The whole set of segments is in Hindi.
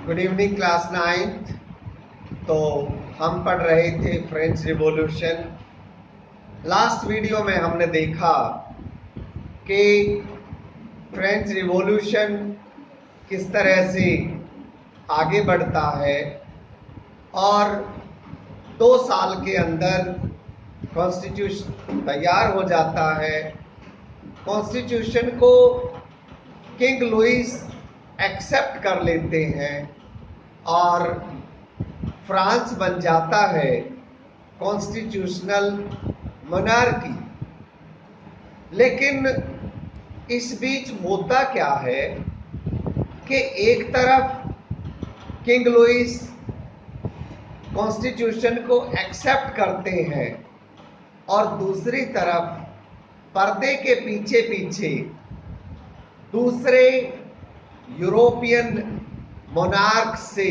Good evening class 9th। तो हम पढ़ रहे थे फ्रेंच रिवॉल्यूशन। लास्ट वीडियो में हमने देखा कि फ्रेंच रिवॉल्यूशन किस तरह से आगे बढ़ता है और 2 साल के अंदर कॉन्स्टिट्यूशन तैयार हो जाता है। कॉन्स्टिट्यूशन को किंग लुइस एक्सेप्ट कर लेते हैं और फ्रांस बन जाता है कॉन्स्टिट्यूशनल मोनार्की। लेकिन इस बीच होता क्या है कि एक तरफ किंग लुइस कॉन्स्टिट्यूशन को एक्सेप्ट करते हैं और दूसरी तरफ पर्दे के पीछे पीछे दूसरे यूरोपियन मोनार्क से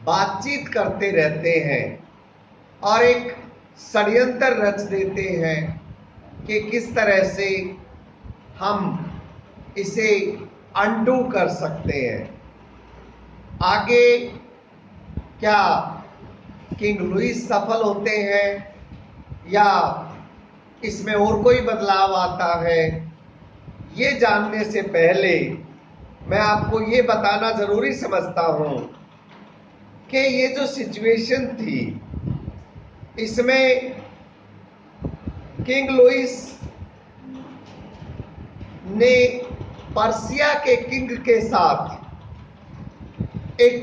बातचीत करते रहते हैं और एक षड्यंत्र रच देते हैं कि किस तरह से हम इसे अनडू कर सकते हैं। आगे क्या किंग लुइस सफल होते हैं या इसमें और कोई बदलाव आता है, ये जानने से पहले मैं आपको ये बताना जरूरी समझता हूं कि ये जो सिचुएशन थी इसमें किंग लुइस ने पर्सिया के किंग के साथ एक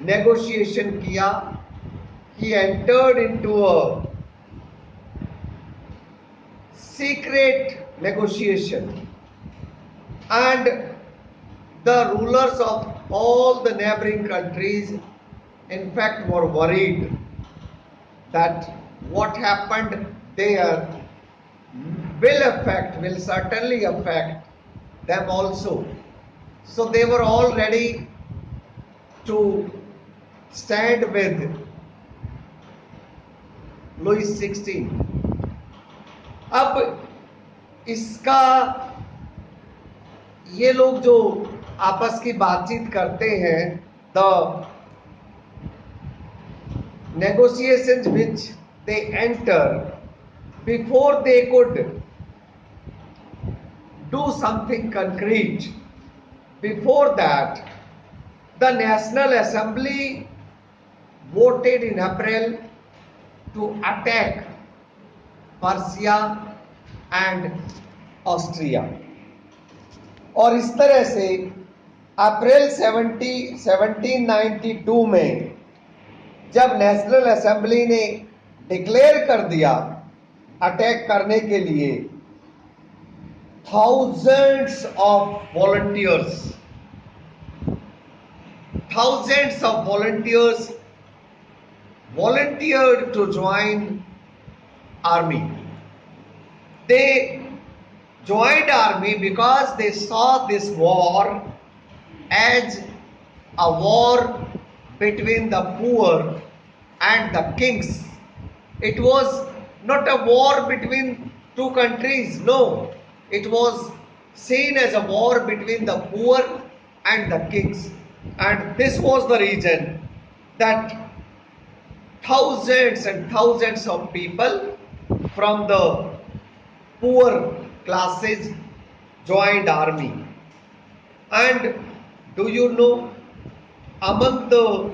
नेगोशिएशन किया। He entered into a secret negotiation and the rulers of all the neighboring countries in fact were worried that what happened there will certainly affect them also. So they were all ready to stand with Louis XVI. अब इसका ये लोग जो आपस की बातचीत करते हैं, the negotiations which they enter, before they could do something concrete, before that the National Assembly voted in April to attack Persia and Austria। और इस तरह से अप्रैल 1792 में जब नेशनल असेंबली ने डिक्लेयर कर दिया अटैक करने के लिए, thousands of volunteers volunteered to join army. They joined army because they saw this war as a war between the poor and the kings. It was not a war between two countries, no. It was seen as a war between the poor and the kings. And this was the reason that thousands and thousands of people from the poor classes joined army. And do you know, among the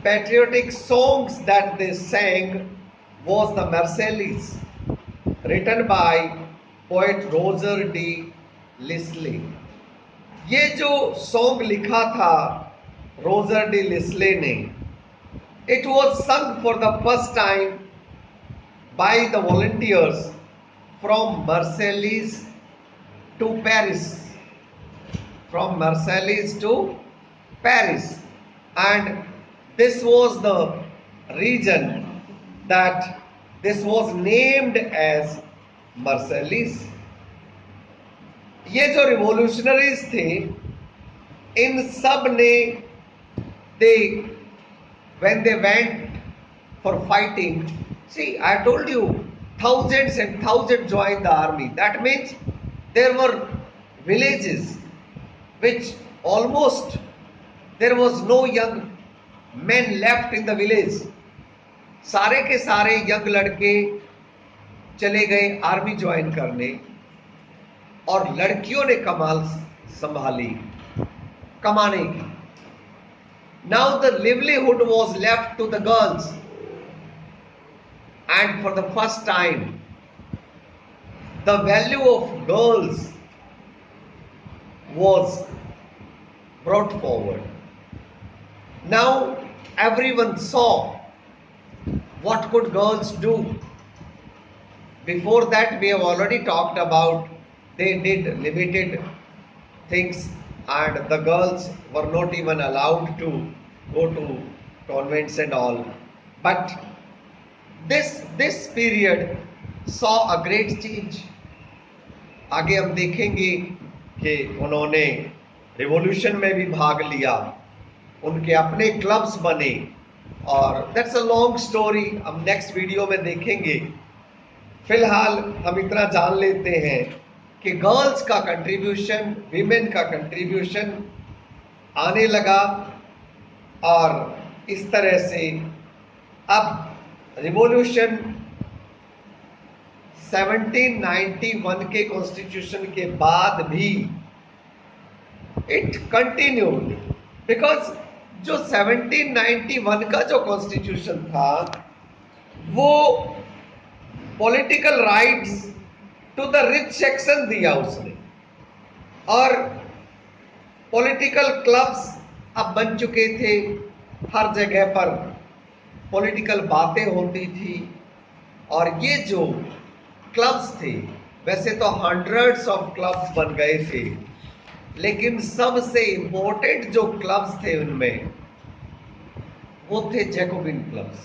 patriotic songs that they sang was the Marseillaise, written by poet Roger de Lisle। ये जो सॉन्ग लिखा था रोजर डी लिस्ले ने, it was sung for the first time by the volunteers from Marseilles to Paris, and this was the region that this was named as Marseilles। ये जो रिवॉल्यूशनरीज थे, इन सब ने when they went for fighting, see, I told you thousands and thousands joined the army. That means there were villages which almost there was no young men left in the village. सारे के सारे यंग लड़के चले गए आर्मी ज्वाइन करने, और लड़कियों ने कमाल संभाली कमाने की. Now the livelihood was left to the girls, and for the first time the value of girls was brought forward. Now everyone saw what could girls do. Before that we have already talked about they did limited things, and the girls were not even allowed to go to convents and all. But this period saw a great change. आगे हम देखेंगे कि उन्होंने रिवॉल्यूशन में भी भाग लिया, उनके अपने क्लब्स बने, और दैट्स अ लॉन्ग स्टोरी, हम नेक्स्ट वीडियो में देखेंगे. फिलहाल हम इतना जान लेते हैं कि गर्ल्स का कंट्रीब्यूशन, विमेन का कंट्रीब्यूशन आने लगा, और इस तरह से अब रिवॉल्यूशन 1791 के कॉन्स्टिट्यूशन के बाद भी इट कंटिन्यूड, बिकॉज जो 1791 का जो कॉन्स्टिट्यूशन था वो political rights to the rich section दिया उसने, और पॉलिटिकल क्लब्स अब बन चुके थे, हर जगह पर पॉलिटिकल बातें होती थी. और ये जो क्लब्स थे, वैसे तो हंड्रेड्स ऑफ क्लब्स बन गए थे, लेकिन सबसे इंपॉर्टेंट जो क्लब्स थे उनमें वो थे जैकोबिन क्लब्स.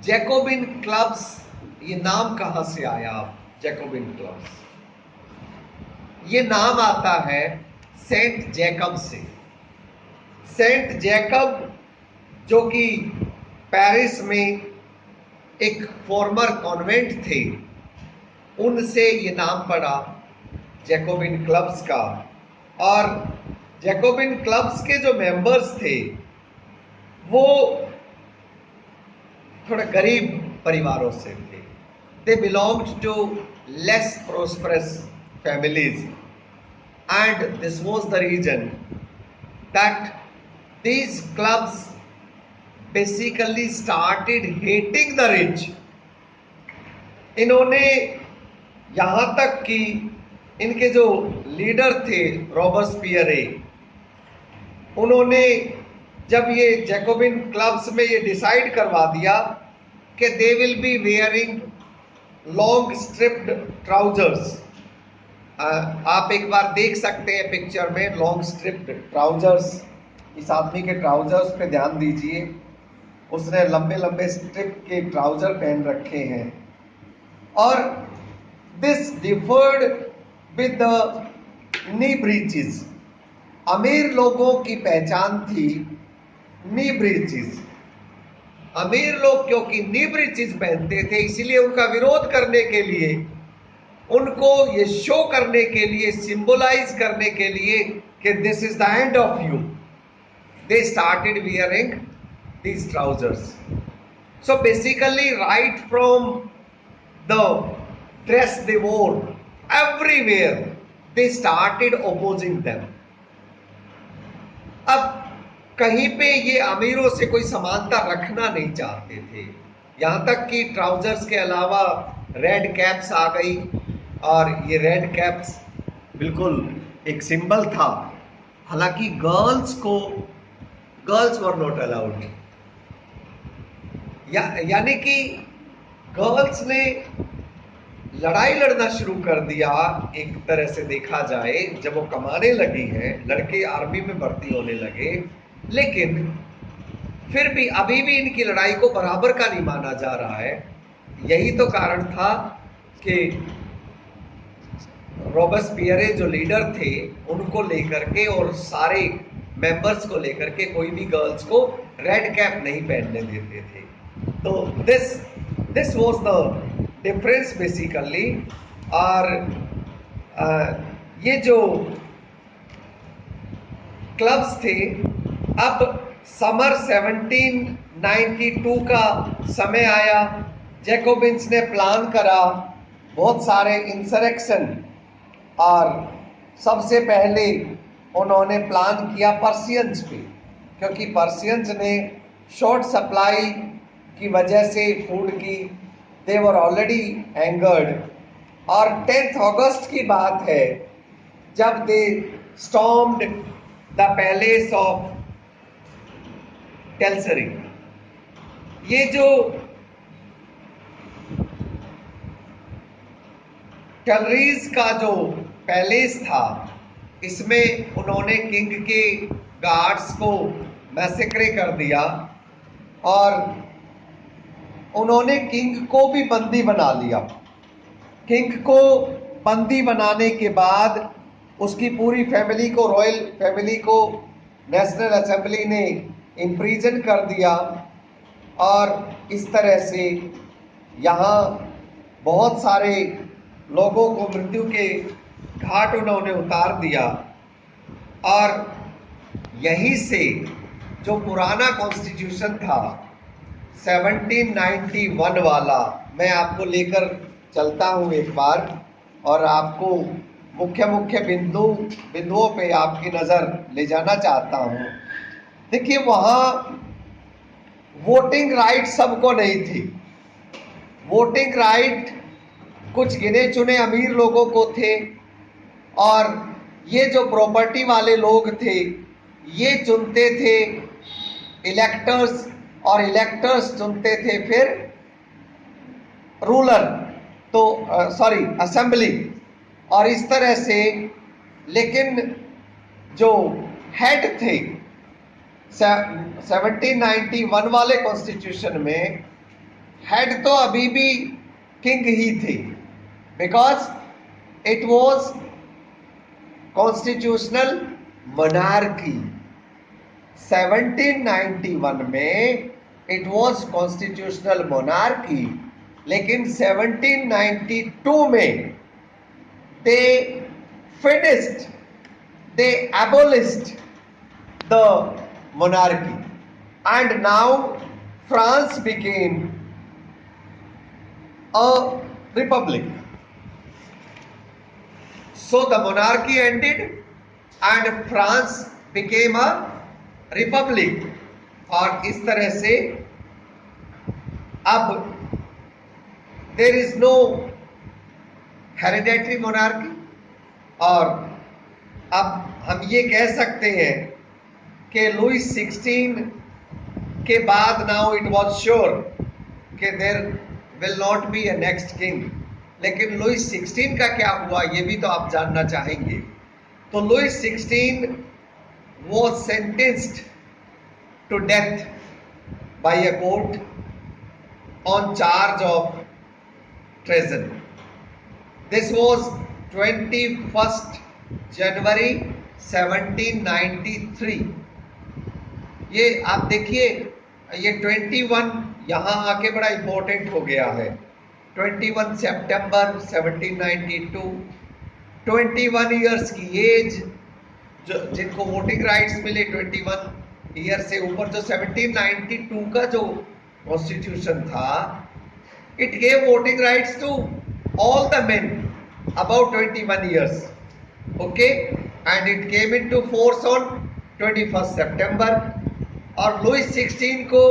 जैकोबिन क्लब्स, ये नाम कहां से आया? जैकोबिन क्लब्स, ये नाम आता है सेंट जैकब से. सेंट जैकब जो कि पेरिस में एक फॉर्मर कॉन्वेंट थे, उनसे ये नाम पड़ा जैकोबिन क्लब्स का. और जैकोबिन क्लब्स के जो मेंबर्स थे वो थोड़ा गरीब परिवारों से थे. They belonged to less prosperous families, and this was the reason that these clubs basically started hating the rich. इन्होंने यहाँ तक कि इनके जो लीडर थे रॉबस्पियरे, उन्होंने जब ये जैकोबिन क्लब्स में ये डिसाइड करवा दिया कि they will be wearing long striped trousers. आप एक बार देख सकते हैं पिक्चर में लॉन्ग स्ट्रिप्ड ट्राउजर्स. इस आदमी के ट्राउजर्स पे ध्यान दीजिए, उसने लंबे लंबे स्ट्रिप के ट्राउजर पहन रखे हैं. और this deferred with the knee breaches. अमीर लोगों की पहचान थी नी ब्रीचेस. अमीर लोग क्योंकि नी ब्रीचेस पहनते थे, इसीलिए उनका विरोध करने के लिए, उनको ये शो करने के लिए, सिंबलाइज करने के लिए कि this is the end of you, they started wearing these trousers. So basically right from the dress they wore, everywhere they started opposing them. अब कहीं पे ये अमीरों से कोई समानता रखना नहीं चाहते थे, यहाँ तक कि ट्राउजर्स के अलावा रेड कैप्स आ गई, और ये रेड कैप्स बिल्कुल एक सिंबल था. हालांकि गर्ल्स वर नॉट अलाउड. यानी कि गर्ल्स ने लड़ाई लड़ना शुरू कर दिया एक तरह से देखा जाए, जब वो कमाने लगी हैं, लड़के आर्मी में भर्ती होने लगे. लेकिन फिर भी अभी भी इनकी लड़ाई को बराबर का नहीं माना जा रहा है. यही तो कारण था कि रॉबस्पियरे जो लीडर थे उनको लेकर के और सारे मेंबर्स को लेकर के कोई भी गर्ल्स को रेड कैप नहीं पहनने देते थे. तो this was the difference basically. और ये जो क्लब्स थे। अब समर 1792 का समय आया, जैकोबिन्स ने प्लान करा बहुत सारे इंसरेक्शन, और सबसे पहले उन्होंने प्लान किया पर्शियंस पे, क्योंकि पर्शियंस ने शॉर्ट सप्लाई की वजह से फूड की, दे वर ऑलरेडी एंगर्ड। और 10 अगस्त की बात है जब दे स्टॉर्म्ड द पैलेस ऑफ टेल्सरी। ये जो टलरीज का जो पैलेस था, इसमें उन्होंने किंग के गार्ड्स को मैसेक्रे कर दिया और उन्होंने किंग को भी बंदी बना लिया। किंग को बंदी बनाने के बाद उसकी पूरी फैमिली को, रॉयल फैमिली को, नेशनल असेंबली ने इम्प्रीजन कर दिया और इस तरह से यहाँ बहुत सारे लोगों को मृत्यु के घाट उन्होंने उतार दिया। और यहीं से जो पुराना कॉन्स्टिट्यूशन था 1791 वाला, मैं आपको लेकर चलता हूँ एक बार और आपको मुख्य मुख्य बिंदुओं पे आपकी नज़र ले जाना चाहता हूँ। देखिए, वहाँ वोटिंग राइट सबको नहीं थी। वोटिंग राइट कुछ गिने चुने अमीर लोगों को थे, और ये जो प्रॉपर्टी वाले लोग थे ये चुनते थे इलेक्टर्स, और इलेक्टर्स चुनते थे फिर रूलर, तो सॉरी असेंबली, और इस तरह से। लेकिन जो हेड थे 1791 वाले कॉन्स्टिट्यूशन में, हेड तो अभी भी किंग ही थे, because it was constitutional monarchy. 1791 में इट वॉज कॉन्स्टिट्यूशनल मोनार्की, लेकिन 1792 में they finished, they abolished the monarchy, and now France became a republic. So the monarchy ended and France became a republic. और इस तरह से अब there is no hereditary monarchy, और अब हम ये कह सकते हैं कि लुइस 16 के बाद now it was sure कि there will not be a next king. लेकिन लुइस 16 का क्या हुआ ये भी तो आप जानना चाहेंगे। तो Louis 16 was sentenced to death by a court on charge of treason. This was 21st January 1793। ये आप देखिए, ये 21 यहाँ आके बड़ा इंपॉर्टेंट हो गया है। 21 सितंबर 1792, 21 ईयर्स की एज, जो जिनको वोटिंग राइट्स मिले 21 ईयर से ऊपर। जो 1792 का जो कॉन्स्टिट्यूशन था, it gave voting rights to all the men about 21 years, okay, and it came into force on 21 September. और लुइस 16 को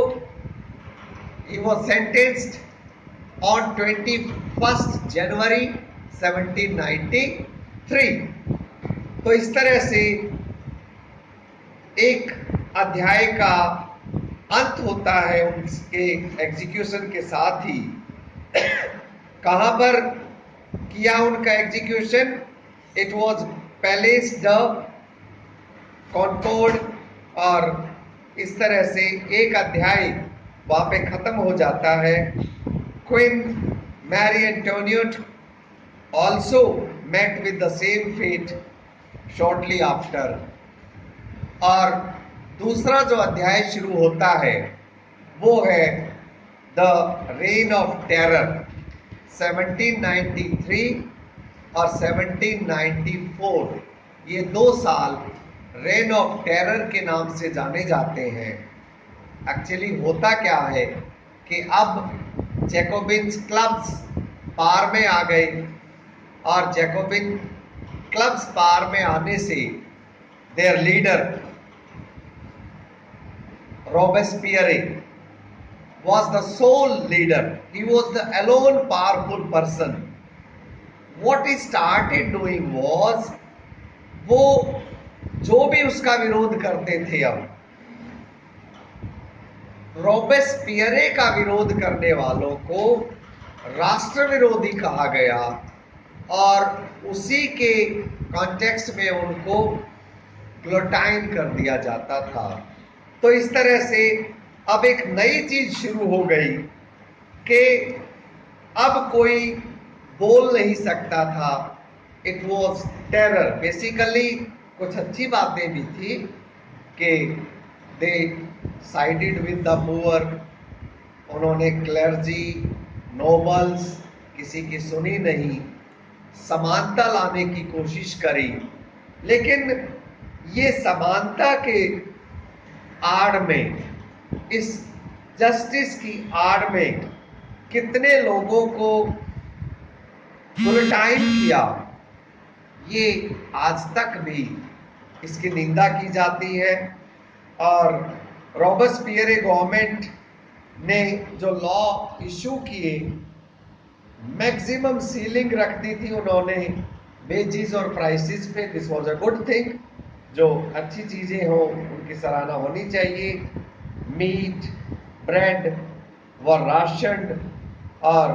he was sentenced on 21st January 1793। तो इस तरह से एक अध्याय का अंत होता है उनके एग्जीक्यूशन के साथ ही। कहां पर किया उनका execution? It was palace the Concorde. और इस तरह से एक अध्याय वहां पे खत्म हो जाता है। Queen Mary Antoinette also met with the same fate shortly after. और दूसरा जो अध्याय शुरू होता है वो है द रेन ऑफ टेरर 1793 और 1794। ये 2 साल रेन ऑफ टेरर के नाम से जाने जाते हैं। एक्चुअली होता क्या है कि अब जैकोबिन्स क्लब्स पार में आ गए, और जैकोबिन क्लब्स पार में आने से their leader Robespierre was the sole leader. He was the alone powerful person. What he started doing was, वो जो भी उसका विरोध करते थे, अब रॉबेस्पियरे का विरोध करने वालों को राष्ट्र विरोधी कहा गया, और उसी के कॉन्टेक्स्ट में उनको ग्लोटाइन कर दिया जाता था। तो इस तरह से अब एक नई चीज शुरू हो गई कि अब कोई बोल नहीं सकता था। It was terror. बेसिकली कुछ अच्छी बातें भी थी कि दे साइडेड विद द पुअर, उन्होंने क्लर्जी, नोबल्स, किसी की सुनी नहीं, समानता लाने की कोशिश करी। लेकिन ये समानता के आड़ में, इस जस्टिस की आड़ में कितने लोगों को गुलटाइन किया, ये आज तक भी इसकी निंदा की जाती है। और रॉबेस्पियरे गवर्नमेंट ने जो लॉ इशू किए, मैक्सिमम सीलिंग रख दी थी उन्होंने वेजेस और प्राइसेस पे। This was a good thing. जो अच्छी चीजें हो उनकी सराहना होनी चाहिए। मीट, ब्रेड वर राशनड, और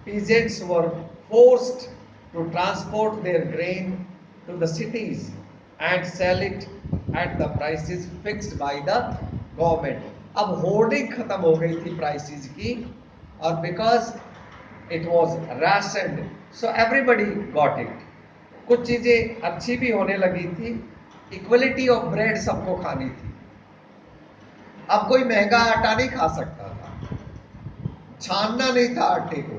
peasants were forced to transport their grain to the cities and sell it at the prices fixed by the government. अब होर्डिंग खत्म हो गई थी प्राइसेस की, और because it was rationed, so everybody got it. कुछ चीजें अच्छी भी होने लगी थी। इक्वलिटी ऑफ ब्रेड सबको खानी थी। अब कोई महंगा आटा नहीं खा सकता था, छानना नहीं था आटे को,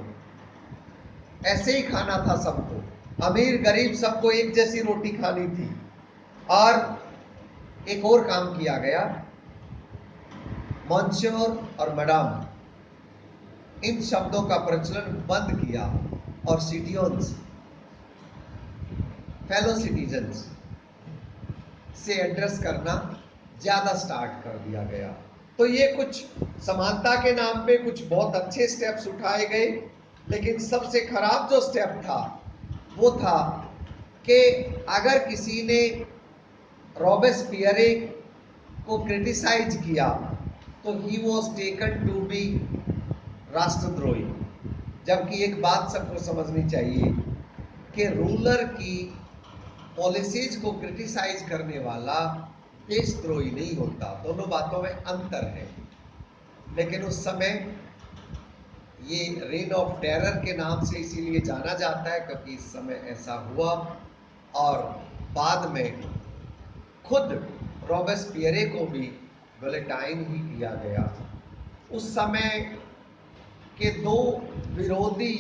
ऐसे ही खाना था सबको। अमीर गरीब सबको एक जैसी रोटी खानी थी। और एक और काम किया गया, मॉन्श्योर और मैडम, इन शब्दों का प्रचलन बंद किया, और सिटिजन्स, फेलो सिटीजन्स से एड्रेस करना ज्यादा स्टार्ट कर दिया गया। तो ये कुछ समानता के नाम पे कुछ बहुत अच्छे स्टेप्स उठाए गए, लेकिन सबसे खराब जो स्टेप था वो था कि अगर किसी ने रॉबेस्पियरे को क्रिटिसाइज किया तो he was taken to be राष्ट्रद्रोही। जबकि एक बात सबको समझनी चाहिए कि रूलर की पॉलिसीज को क्रिटिसाइज करने वाला देशद्रोही नहीं होता। दोनों बातों में अंतर है। लेकिन उस समय ये रेन ऑफ टेरर के नाम से इसीलिए जाना जाता है क्योंकि इस समय ऐसा हुआ। और बाद में खुद रॉबेस्पियरे को भी गुलिटाइन ही किया गया। उस समय के दो विरोधी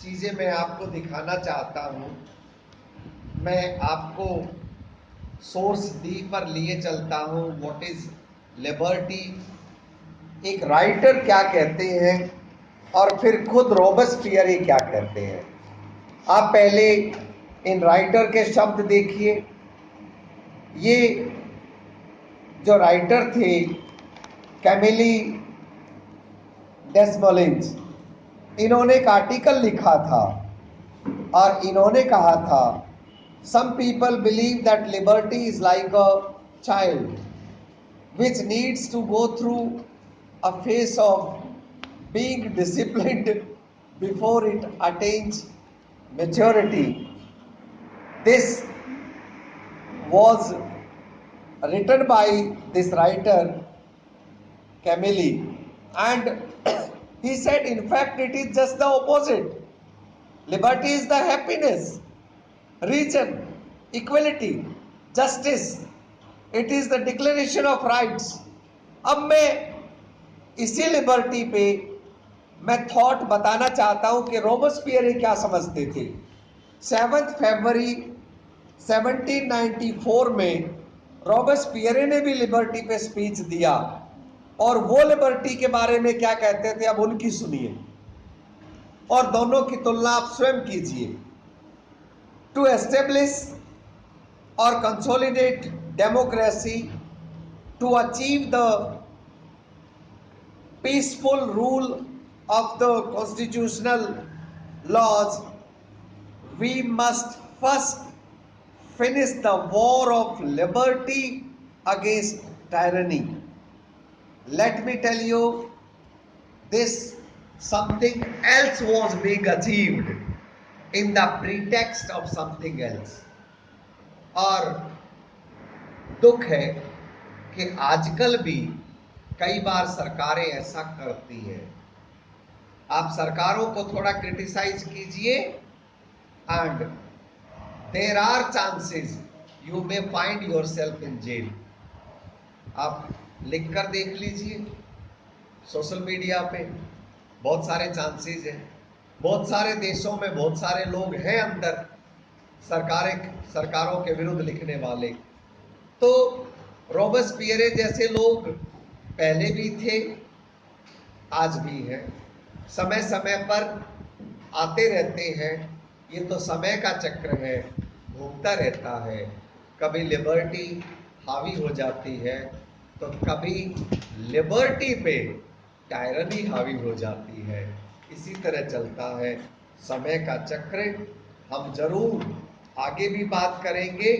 चीजें मैं आपको दिखाना चाहता हूं। मैं आपको सोर्स डी पर लिए चलता हूं। व्हाट इज लिबर्टी, एक राइटर क्या कहते हैं, और फिर खुद रॉबेस्पियरे क्या कहते हैं। आप पहले इन राइटर के शब्द देखिए। ये जो राइटर थे कैमिली डेसमोलिन्स, इन्होंने एक आर्टिकल लिखा था और इन्होंने कहा था, some people believe that liberty is like a child which needs to go through a phase of being disciplined before it attains maturity. This was written by this writer Camille, and he said in fact it is just the opposite. Liberty is the happiness, reason, equality, justice. It is the declaration of rights. अब मैं इसी लिबर्टी पे मैं थॉट बताना चाहता हूं कि रॉबेस्पियरे क्या समझते थे। 7 फरवरी 1794 में रॉबेस्पियरे ने भी लिबर्टी पे स्पीच दिया, और वो लिबर्टी के बारे में क्या कहते थे अब उनकी सुनिए, और दोनों की तुलना आप स्वयं कीजिए। टू एस्टेब्लिश और consolidate democracy, to achieve the peaceful rule of the constitutional laws, we must first finish the war of liberty against tyranny. Let me tell you, this something else was being achieved in the pretext of something else. और दुख है कि आजकल भी कई बार सरकारें ऐसा करती है। आप सरकारों को थोड़ा क्रिटिसाइज कीजिए, and there are chances you may find yourself in jail. आप लिखकर देख लीजिए, सोशल मीडिया पे बहुत सारे चांसेस हैं। बहुत सारे देशों में बहुत सारे लोग हैं अंदर सरकारों के विरुद्ध लिखने वाले। तो रॉबेस्पियरे जैसे लोग पहले भी थे, आज भी हैं, समय समय पर आते रहते हैं। ये तो समय का चक्र है, घूमता रहता है। कभी लिबर्टी हावी हो जाती है तो कभी लिबर्टी पे टायरनी हावी हो जाती है। इसी तरह चलता है समय का चक्र। हम जरूर आगे भी बात करेंगे,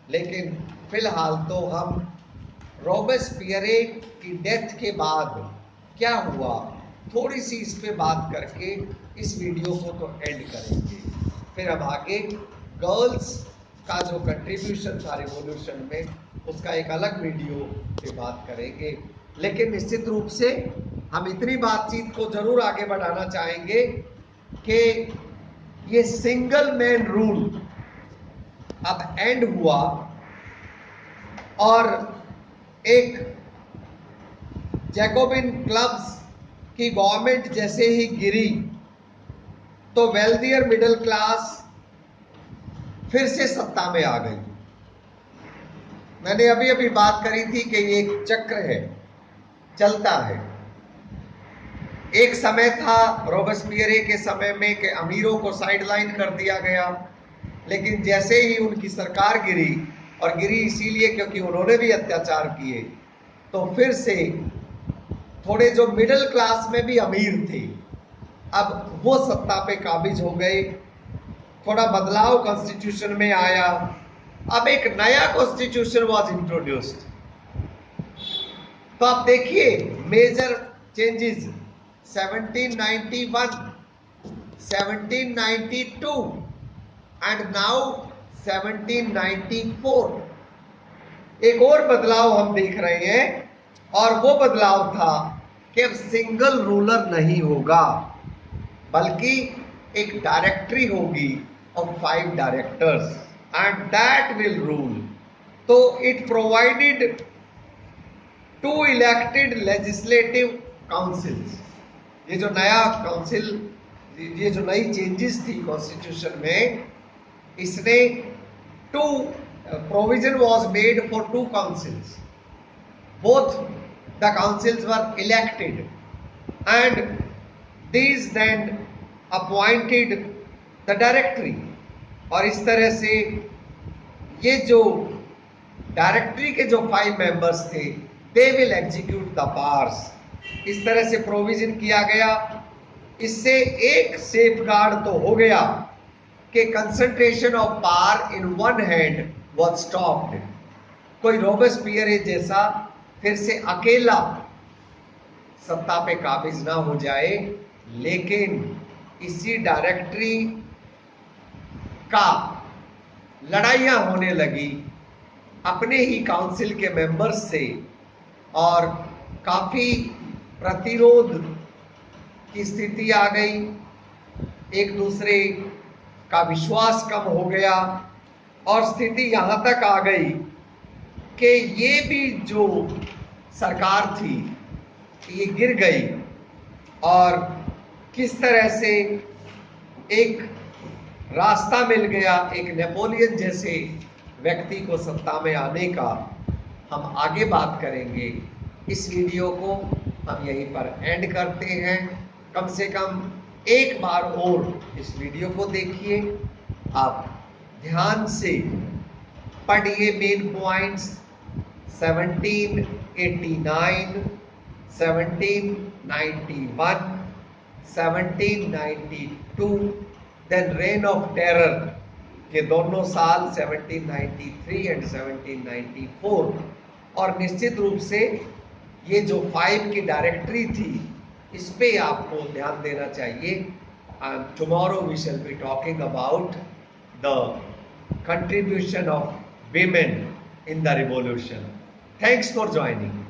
लेकिन फिलहाल तो हम रॉबेस्पियरे की डेथ के बाद क्या हुआ थोड़ी सी इस पे बात करके इस वीडियो को तो एंड करेंगे। फिर अब आगे गर्ल्स का जो कंट्रीब्यूशन था रिवॉल्यूशन में, उसका एक अलग वीडियो पे बात करेंगे। लेकिन निश्चित रूप से हम इतनी बातचीत को जरूर आगे बढ़ाना चाहेंगे कि ये सिंगल मैन रूल अब एंड हुआ, और एक जैकोबिन क्लब्स की गवर्नमेंट जैसे ही गिरी तो वेल्दियर मिडिल क्लास फिर से सत्ता में आ गई। मैंने अभी अभी बात करी थी कि ये एक चक्र है, चलता है। एक समय था रॉबेस्पियरे के समय में कि अमीरों को साइडलाइन कर दिया गया, लेकिन जैसे ही उनकी सरकार गिरी, और गिरी इसीलिए क्योंकि उन्होंने भी अत्याचार किए, तो फिर से थोड़े जो मिडिल क्लास में भी अमीर थे, अब वो सत्ता पे काबिज हो गए। थोड़ा बदलाव कॉन्स्टिट्यूशन में आया। अब एक नया कॉन्स्टिट्यूशन वाज इंट्रोड्यूस्ड। तो आप देखिए मेजर चेंजेस 1791, 1792 एंड नाउ 1794। एक और बदलाव हम देख रहे हैं, और वो बदलाव था कि अब सिंगल रूलर नहीं होगा, बल्कि एक डायरेक्टरी होगी of 5 directors, and that will rule. तो it provided 2 elected legislative councils. ये जो नया काउंसिल, ये जो नई चेंजेस थी कॉन्स्टिट्यूशन में, इसने 2 provision was made for 2 councils. Both the councils were elected, and these then appointed the directory. और इस तरह से ये जो डायरेक्टरी के जो 5 मेंबर्स थे, they will execute the powers. इस तरह से प्रोविजन किया गया। इससे एक सेफगार्ड तो हो गया कि concentration of power in one hand was stopped. कोई रॉबेस्पियरे जैसा फिर से अकेला सत्ता पे काबिज ना हो जाए, लेकिन इसी डायरेक्टरी का लड़ाइयां होने लगी अपने ही काउंसिल के मेंबर्स से, और काफी प्रतिरोध की स्थिति आ गई। एक दूसरे का विश्वास कम हो गया, और स्थिति यहां तक आ गई कि ये भी जो सरकार थी ये गिर गई। और किस तरह से एक रास्ता मिल गया एक नेपोलियन जैसे व्यक्ति को सत्ता में आने का, हम आगे बात करेंगे। इस वीडियो को हम यहीं पर एंड करते हैं। कम से कम एक बार और इस वीडियो को देखिए, आप ध्यान से पढ़िए main points. 1789, 1791, 1792, then reign of terror के दोनों साल 1793 एंड 1794, और निश्चित रूप से ये जो 5 की डायरेक्टरी थी इस पे आपको ध्यान देना चाहिए। Tomorrow we shall be talking about the contribution of women in the revolution. Thanks for joining.